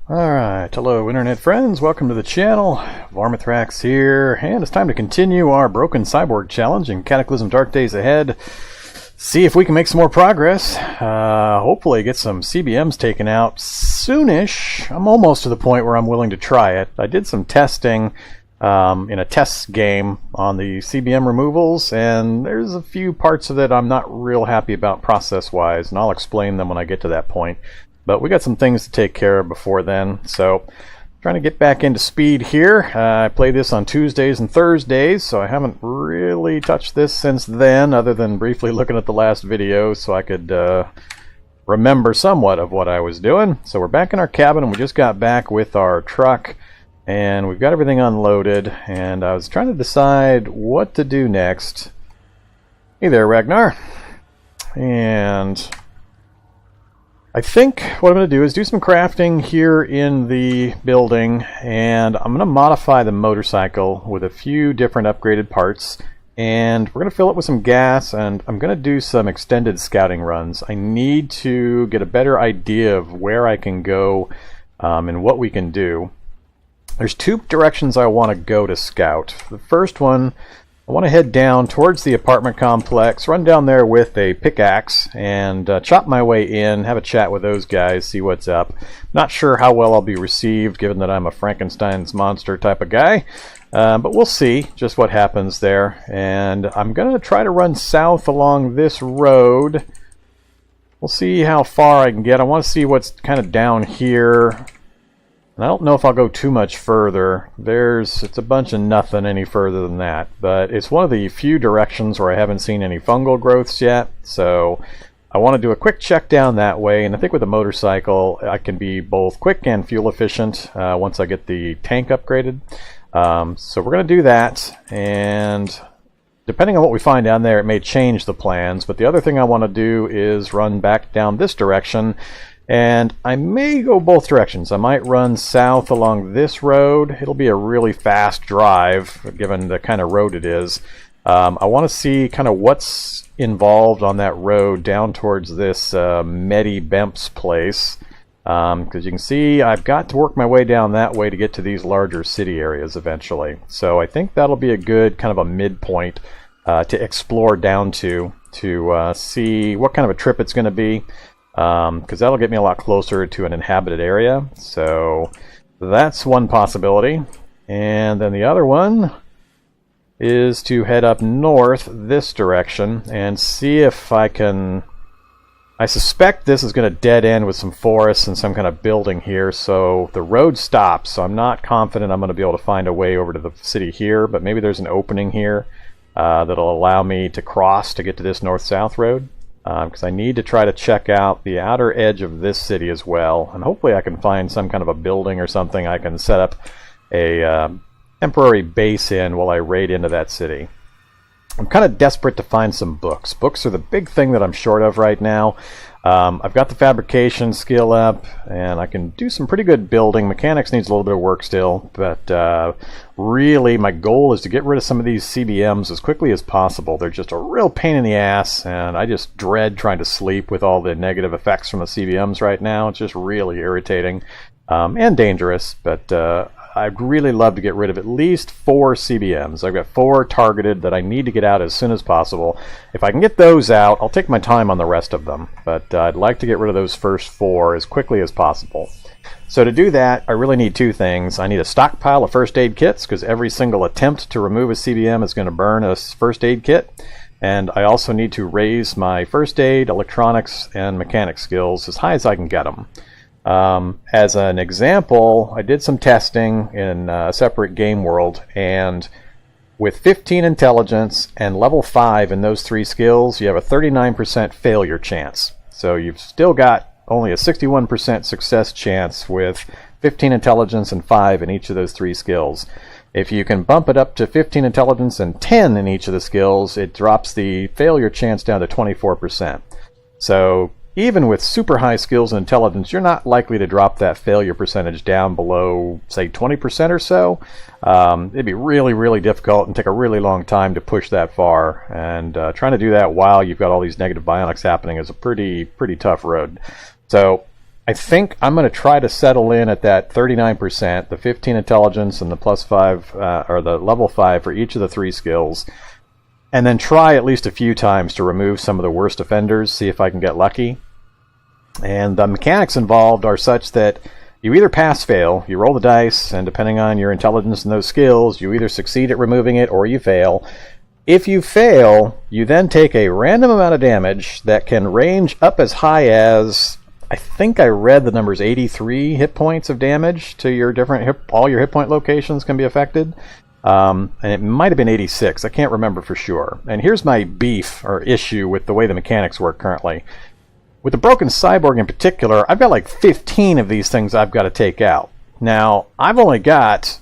Alright, hello internet friends, welcome to the channel. Vormithrax here, and it's time to continue our Broken Cyborg challenge in Cataclysm Dark Days Ahead. See if we can make some more progress. Hopefully get some CBMs taken out soonish. I'm almost to the point where I'm willing to try it. I did some testing in a test game on the CBM removals, and there's a few parts of it I'm not real happy about process-wise, and I'll explain them when I get to that point. But we got some things to take care of before then, so trying to get back into speed here. I play this on Tuesdays and Thursdays, so I haven't really touched this since then, other than briefly looking at the last video so I could remember somewhat of what I was doing. So we're back in our cabin, and we just got back with our truck, and we've got everything unloaded, and I was trying to decide what to do next. Hey there, Ragnar. And I think what I'm going to do is do some crafting here in the building, and I'm going to modify the motorcycle with a few different upgraded parts, and we're going to fill it with some gas, and I'm going to do some extended scouting runs. I need to get a better idea of where I can go and what we can do. There's two directions I want to go to scout. The first one, I want to head down towards the apartment complex, run down there with a pickaxe, and chop my way in, have a chat with those guys, see what's up. Not sure how well I'll be received, given that I'm a Frankenstein's monster type of guy, but we'll see just what happens there. And I'm going to try to run south along this road. We'll see how far I can get. I want to see what's kind of down here. And I don't know if I'll go too much further. It's a bunch of nothing any further than that. But it's one of the few directions where I haven't seen any fungal growths yet. So I want to do a quick check down that way. And I think with a motorcycle, I can be both quick and fuel efficient once I get the tank upgraded. So we're going to do that. And depending on what we find down there, it may change the plans. But the other thing I want to do is run back down this direction. And I may go both directions. I might run south along this road. It'll be a really fast drive, given the kind of road it is. I want to see kind of what's involved on that road down towards this Medi Bemps place. Because you can see I've got to work my way down that way to get to these larger city areas eventually. So I think that'll be a good kind of a midpoint to explore down to see what kind of a trip it's going to be. Because that'll get me a lot closer to an inhabited area. So that's one possibility. And then the other one is to head up north this direction and see if I can... I suspect this is going to dead end with some forests and some kind of building here, so the road stops. So I'm not confident I'm going to be able to find a way over to the city here, but maybe there's an opening here that'll allow me to cross to get to this north-south road. Because I need to try to check out the outer edge of this city as well, and hopefully I can find some kind of a building or something I can set up a temporary base in while I raid into that city. I'm kind of desperate to find some books. Books are the big thing that I'm short of right now. I've got the fabrication skill up, and I can do some pretty good building. Mechanics needs a little bit of work still, but really my goal is to get rid of some of these CBMs as quickly as possible. They're just a real pain in the ass, and I just dread trying to sleep with all the negative effects from the CBMs right now. It's just really irritating and dangerous, but I'd really love to get rid of at least 4 CBMs. I've got 4 targeted that I need to get out as soon as possible. If I can get those out, I'll take my time on the rest of them. But I'd like to get rid of those first 4 as quickly as possible. So to do that, I really need 2 things. I need a stockpile of first aid kits, because every single attempt to remove a CBM is going to burn a first aid kit. And I also need to raise my first aid, electronics, and mechanics skills as high as I can get them. As an example, I did some testing in a separate game world, and with 15 intelligence and level 5 in those 3 skills, you have a 39% failure chance. So you've still got only a 61% success chance with 15 intelligence and 5 in each of those 3 skills. If you can bump it up to 15 intelligence and 10 in each of the skills, it drops the failure chance down to 24%. So even with super high skills and intelligence, you're not likely to drop that failure percentage down below, say, 20% or so. It'd be really, really difficult and take a really long time to push that far. And trying to do that while you've got all these negative bionics happening is a pretty tough road. So I think I'm going to try to settle in at that 39%, the 15 intelligence and the +5, or the level 5 for each of the 3 skills, and then try at least a few times to remove some of the worst offenders, see if I can get lucky. And the mechanics involved are such that you either pass-fail, you roll the dice, and depending on your intelligence and those skills, you either succeed at removing it or you fail. If you fail, you then take a random amount of damage that can range up as high as, I think I read the numbers 83 hit points of damage to your different all your hit point locations can be affected. And it might have been 86. I can't remember for sure. And here's my beef or issue with the way the mechanics work currently. With the Broken Cyborg in particular, I've got like 15 of these things I've got to take out. Now, I've only got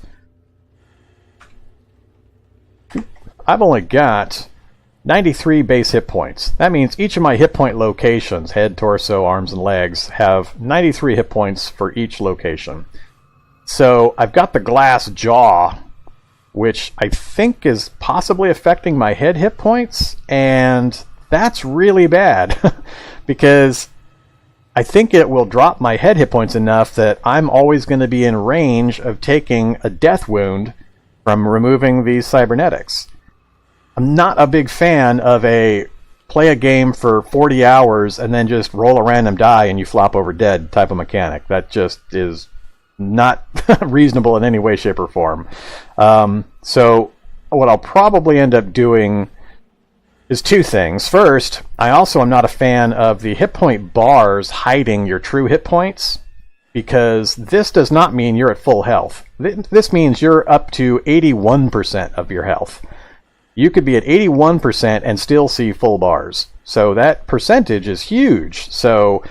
93 base hit points. That means each of my hit point locations, head, torso, arms, and legs, have 93 hit points for each location. So I've got the glass jaw, which I think is possibly affecting my head hit points, and that's really bad because I think it will drop my head hit points enough that I'm always going to be in range of taking a death wound from removing these cybernetics. I'm not a big fan of play a game for 40 hours and then just roll a random die and you flop over dead type of mechanic. That just is not reasonable in any way, shape, or form. So what I'll probably end up doing is 2 things. First, I also am not a fan of the hit point bars hiding your true hit points, because this does not mean you're at full health. This means you're up to 81% of your health. You could be at 81% and still see full bars. So that percentage is huge. So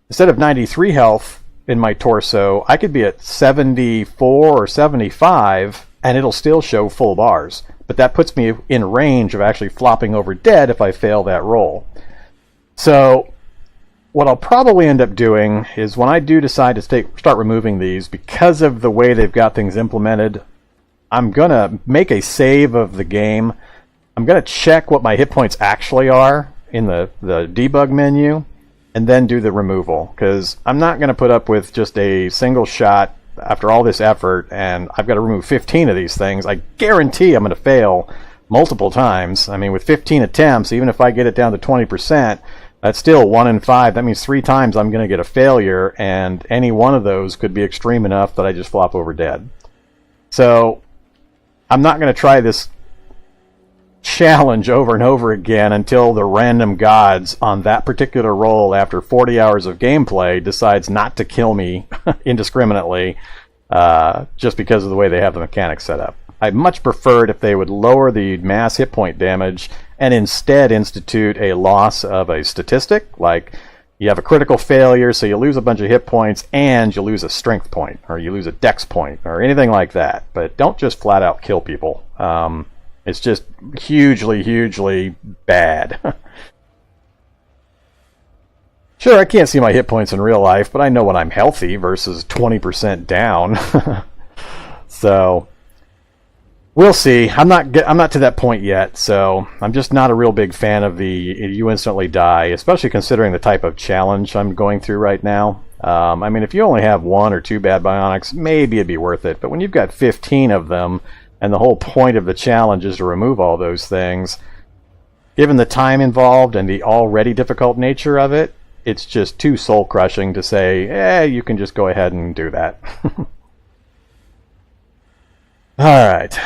instead of 93 health in my torso, I could be at 74 or 75 and it'll still show full bars. But that puts me in range of actually flopping over dead if I fail that roll. So what I'll probably end up doing is when I do decide to start removing these, because of the way they've got things implemented, I'm going to make a save of the game. I'm going to check what my hit points actually are in the debug menu and then do the removal, because I'm not going to put up with just a single shot after all this effort and I've got to remove 15 of these things. I guarantee I'm going to fail multiple times. I mean, with 15 attempts, even if I get it down to 20%, that's still 1 in 5. That means 3 times I'm going to get a failure, and any one of those could be extreme enough that I just flop over dead. So I'm not going to try this challenge over and over again until the random gods on that particular roll after 40 hours of gameplay decides not to kill me indiscriminately just because of the way they have the mechanics set up. I'd much preferred if they would lower the mass hit point damage and instead institute a loss of a statistic, like you have a critical failure, so you lose a bunch of hit points and you lose a strength point, or you lose a dex point, or anything like that. But don't just flat out kill people. It's just hugely, hugely bad. Sure, I can't see my hit points in real life, but I know when I'm healthy versus 20% down. So we'll see. I'm not to that point yet, so I'm just not a real big fan of the you instantly die, especially considering the type of challenge I'm going through right now. I mean, if you only have 1 or 2 bad bionics, maybe it'd be worth it. But when you've got 15 of them, and the whole point of the challenge is to remove all those things, given the time involved and the already difficult nature of it, it's just too soul-crushing to say, you can just go ahead and do that. Alright.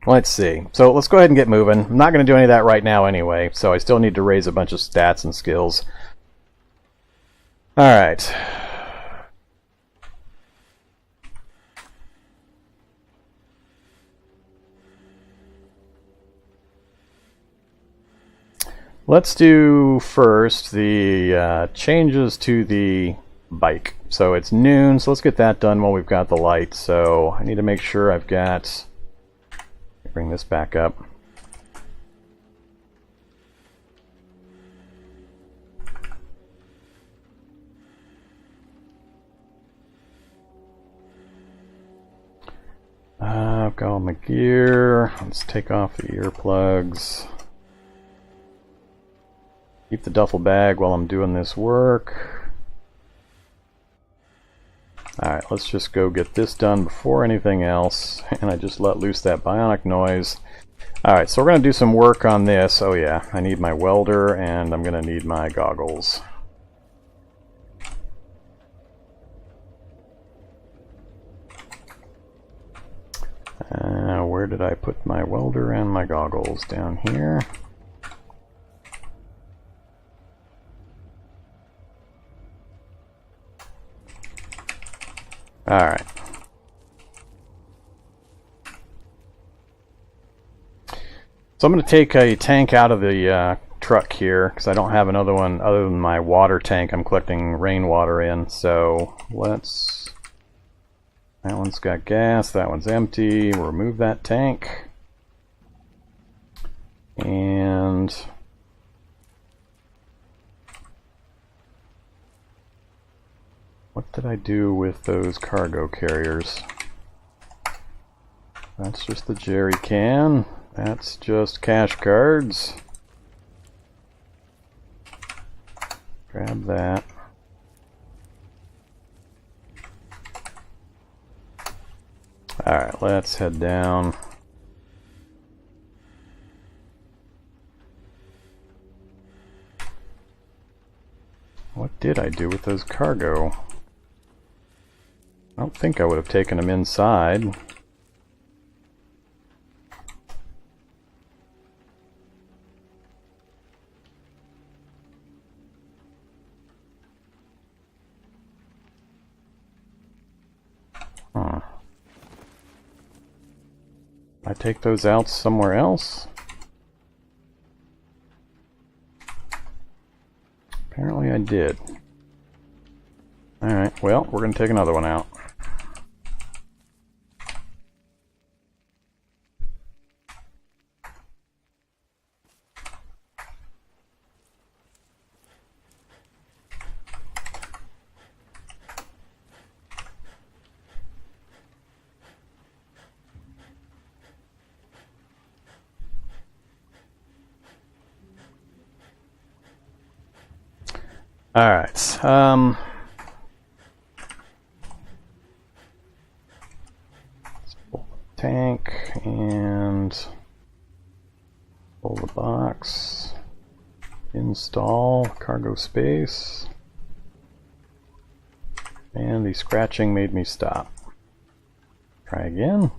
Let's see. So let's go ahead and get moving. I'm not going to do any of that right now anyway, so I still need to raise a bunch of stats and skills. Alright. Let's do first the changes to the bike. So it's noon, so let's get that done while we've got the light. So I need to make sure I've got... Bring this back up. I've got all my gear. Let's take off the earplugs. Keep the duffel bag while I'm doing this work. Alright, let's just go get this done before anything else. And I just let loose that bionic noise. Alright, so we're going to do some work on this. Oh yeah, I need my welder and I'm going to need my goggles. Where did I put my welder and my goggles? Down here. Alright. So I'm going to take a tank out of the truck here because I don't have another one other than my water tank I'm collecting rainwater in. So let's... That one's got gas, that one's empty. We'll remove that tank. And what did I do with those cargo carriers? That's just the jerry can. That's just cash cards. Grab that. Alright, let's head down. What did I do with those cargo? I don't think I would have taken them inside. I take those out somewhere else? Apparently I did. Alright, well, we're going to take another one out. Alright, let's pull the tank and pull the box, install cargo space, and the scratching made me stop. Try again.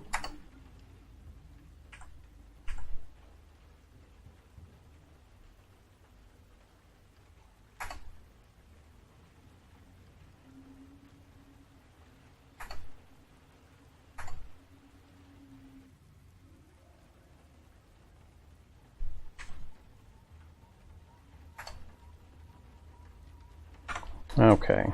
Okay.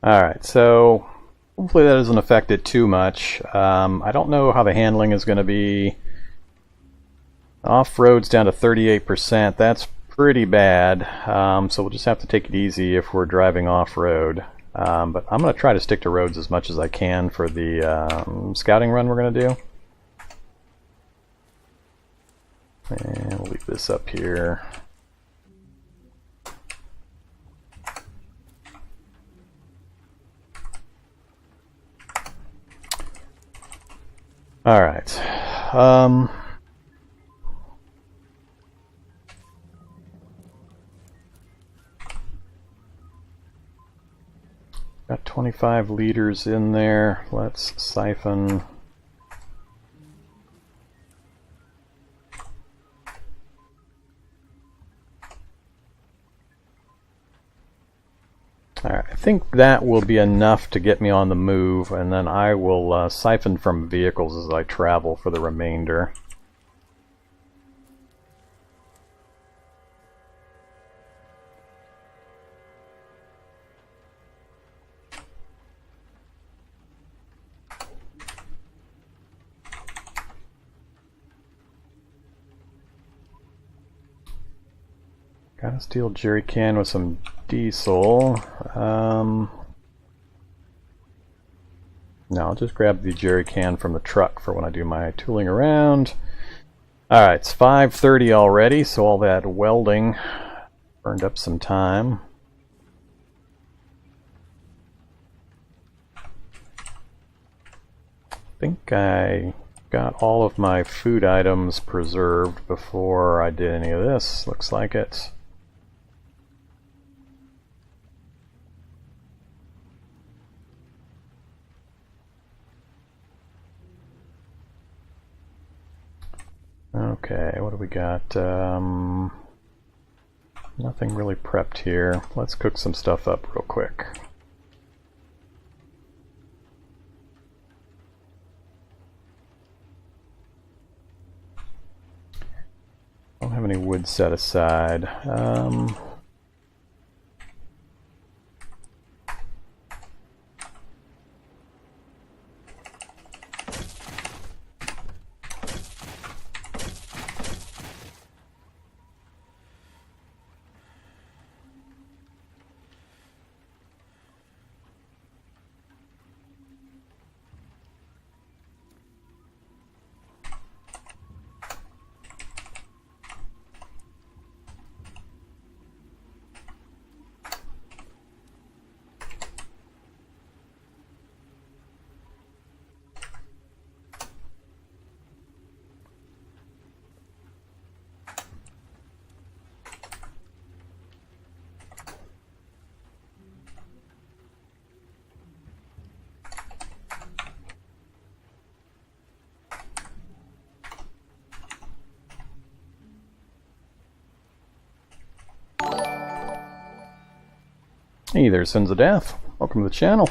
Alright, so hopefully that doesn't affect it too much. I don't know how the handling is going to be. Off-road's down to 38%. That's pretty bad. So we'll just have to take it easy if we're driving off-road. But I'm going to try to stick to roads as much as I can for the scouting run we're going to do. And we'll leave this up here. All right. Got 25 liters in there. Let's siphon. Alright, I think that will be enough to get me on the move, and then I will siphon from vehicles as I travel for the remainder. Got a steel jerry can with some diesel. No, I'll just grab the jerry can from the truck for when I do my tooling around. Alright, it's 5:30 already, so all that welding burned up some time. I think I got all of my food items preserved before I did any of this. Looks like it. Okay, what do we got? Nothing really prepped here. Let's cook some stuff up real quick. Don't have any wood set aside. Hey there, Sons of Death. Welcome to the channel.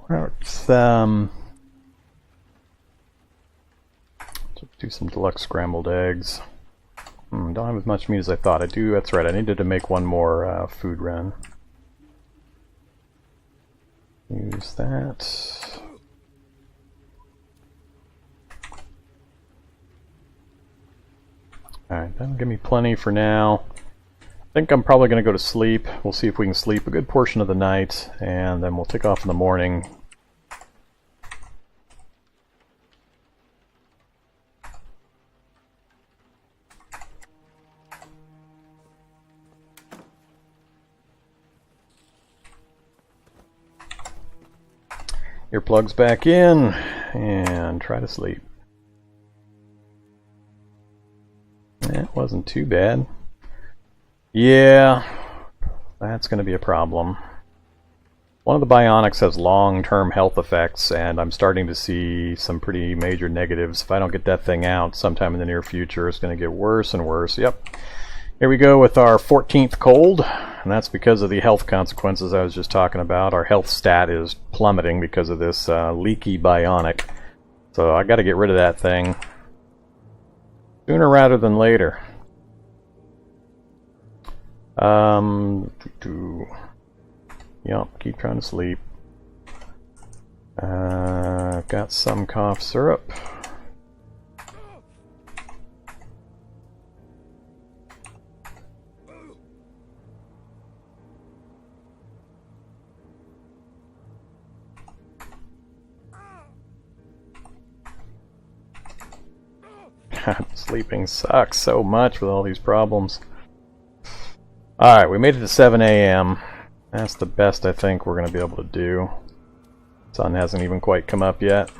Let's do some deluxe scrambled eggs. Don't have as much meat as I thought. I do, that's right, I needed to make one more food run. Use that. Alright, that'll give me plenty for now. I think I'm probably going to go to sleep. We'll see if we can sleep a good portion of the night, and then we'll take off in the morning. Earplugs back in, and try to sleep. It wasn't too bad. Yeah, that's going to be a problem. One of the bionics has long-term health effects, and I'm starting to see some pretty major negatives. If I don't get that thing out sometime in the near future, it's going to get worse and worse. Yep. Here we go with our 14th cold, and that's because of the health consequences I was just talking about. Our health stat is plummeting because of this leaky bionic. So I got to get rid of that thing sooner rather than later. Yep, keep trying to sleep. Got some cough syrup. God, sleeping sucks so much with all these problems. Alright, we made it to 7 a.m. That's the best I think we're going to be able to do. Sun hasn't even quite come up yet.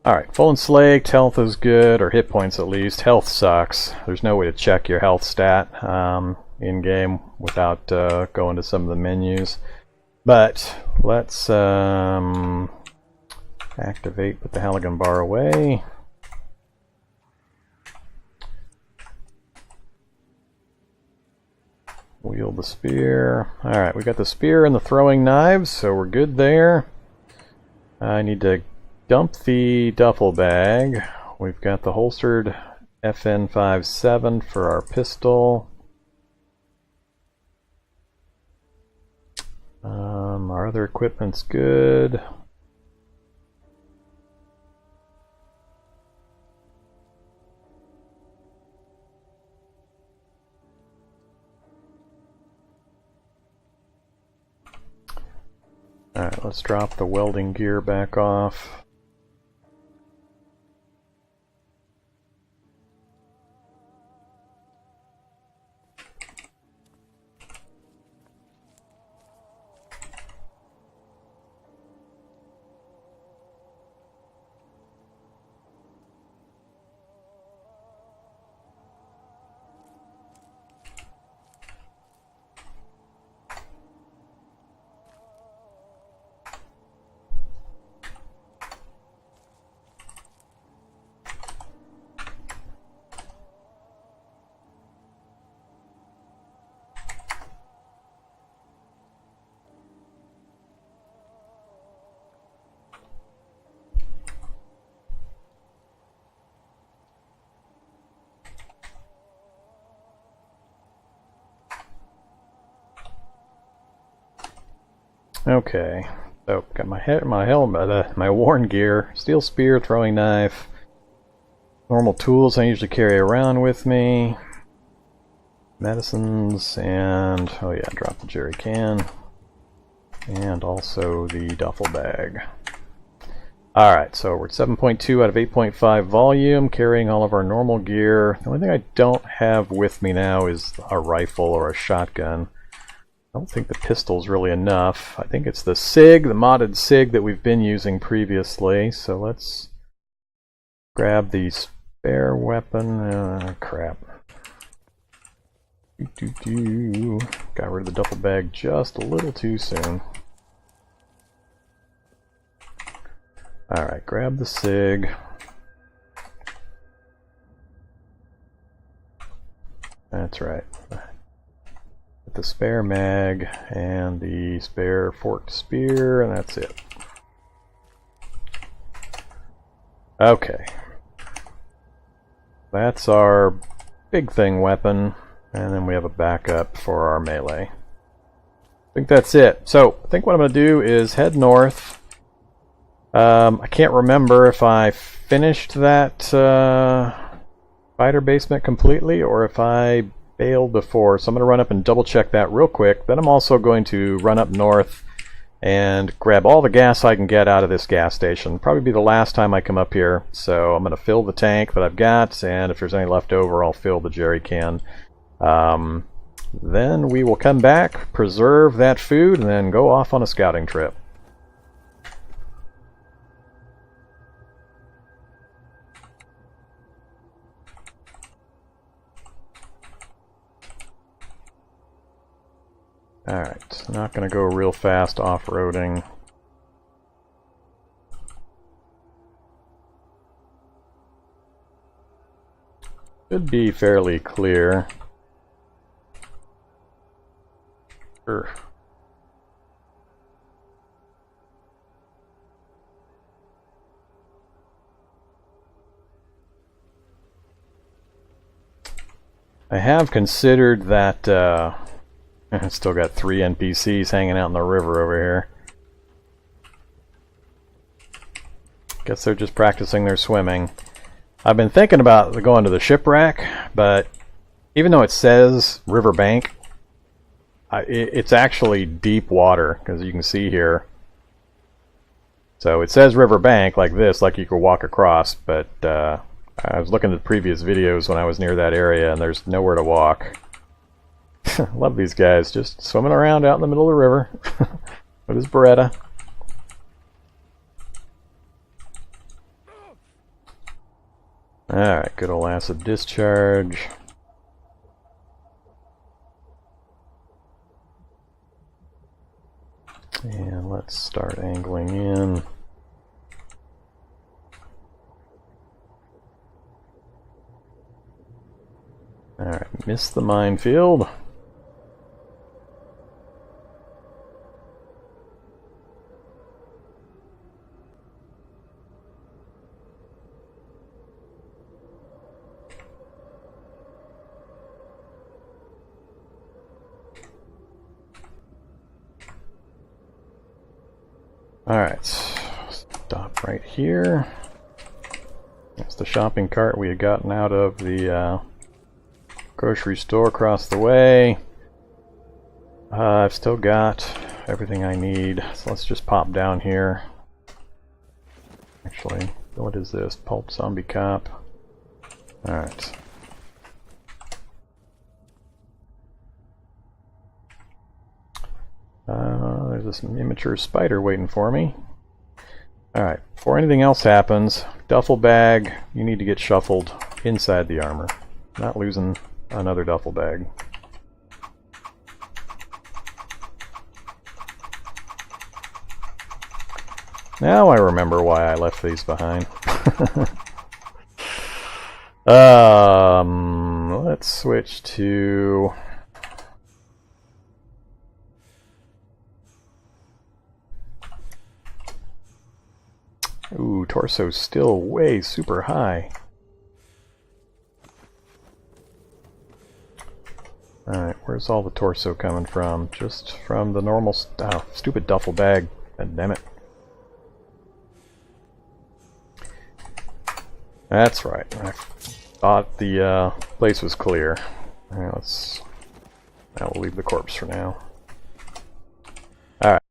Alright, full and slaked, health is good, or hit points at least. Health sucks. There's no way to check your health stat in-game without going to some of the menus. But let's activate, put the Halligan bar away. Wield the spear. Alright, we got the spear and the throwing knives, so we're good there. I need to dump the duffel bag. We've got the holstered FN57 for our pistol. Our other equipment's good. Alright, let's drop the welding gear back off. Okay, so got my helmet, my worn gear, steel spear, throwing knife, normal tools I usually carry around with me, medicines, and oh yeah, drop the jerry can, and also the duffel bag. Alright, so we're at 7.2 out of 8.5 volume, carrying all of our normal gear. The only thing I don't have with me now is a rifle or a shotgun. I don't think the pistol's really enough. I think it's the SIG, the modded SIG that we've been using previously. So let's grab the spare weapon. Crap. Got rid of the duffel bag just a little too soon. Alright, grab the SIG. That's right. The spare mag and the spare forked spear, and that's it. Okay. That's our big thing weapon, and then we have a backup for our melee. I think that's it. So, I think what I'm going to do is head north. I can't remember if I finished that spider basement completely, or if I failed before, so I'm going to run up and double check that real quick. Then I'm also going to run up north and grab all the gas I can get out of this gas station. Probably be the last time I come up here, so I'm going to fill the tank that I've got, and if there's any left over, I'll fill the jerry can. Then we will come back, preserve that food, and then go off on a scouting trip. Alright, not going to go real fast off-roading. Should be fairly clear. Sure. I have considered that still got 3 NPCs hanging out in the river over here. Guess they're just practicing their swimming. I've been thinking about going to the shipwreck, but even though it says riverbank, it's actually deep water, because you can see here. So it says riverbank like this, like you could walk across, but I was looking at the previous videos when I was near that area, and there's nowhere to walk. Love these guys, just swimming around out in the middle of the river with his Beretta. Alright, good old acid discharge. And let's start angling in. Alright, missed the minefield. Alright, stop right here. That's the shopping cart we had gotten out of the grocery store across the way. I've still got everything I need, so let's just pop down here. Actually, what is this? Pulp Zombie Cop. Alright. There's this immature spider waiting for me. Alright, before anything else happens, duffel bag, you need to get shuffled inside the armor. Not losing another duffel bag. Now I remember why I left these behind. Let's switch to... Ooh, torso's still way super high. Alright, where's all the torso coming from? Just from the normal... Oh, stupid duffel bag. God damn it. That's right. I thought the place was clear. Alright, let's... Now we'll leave the corpse for now.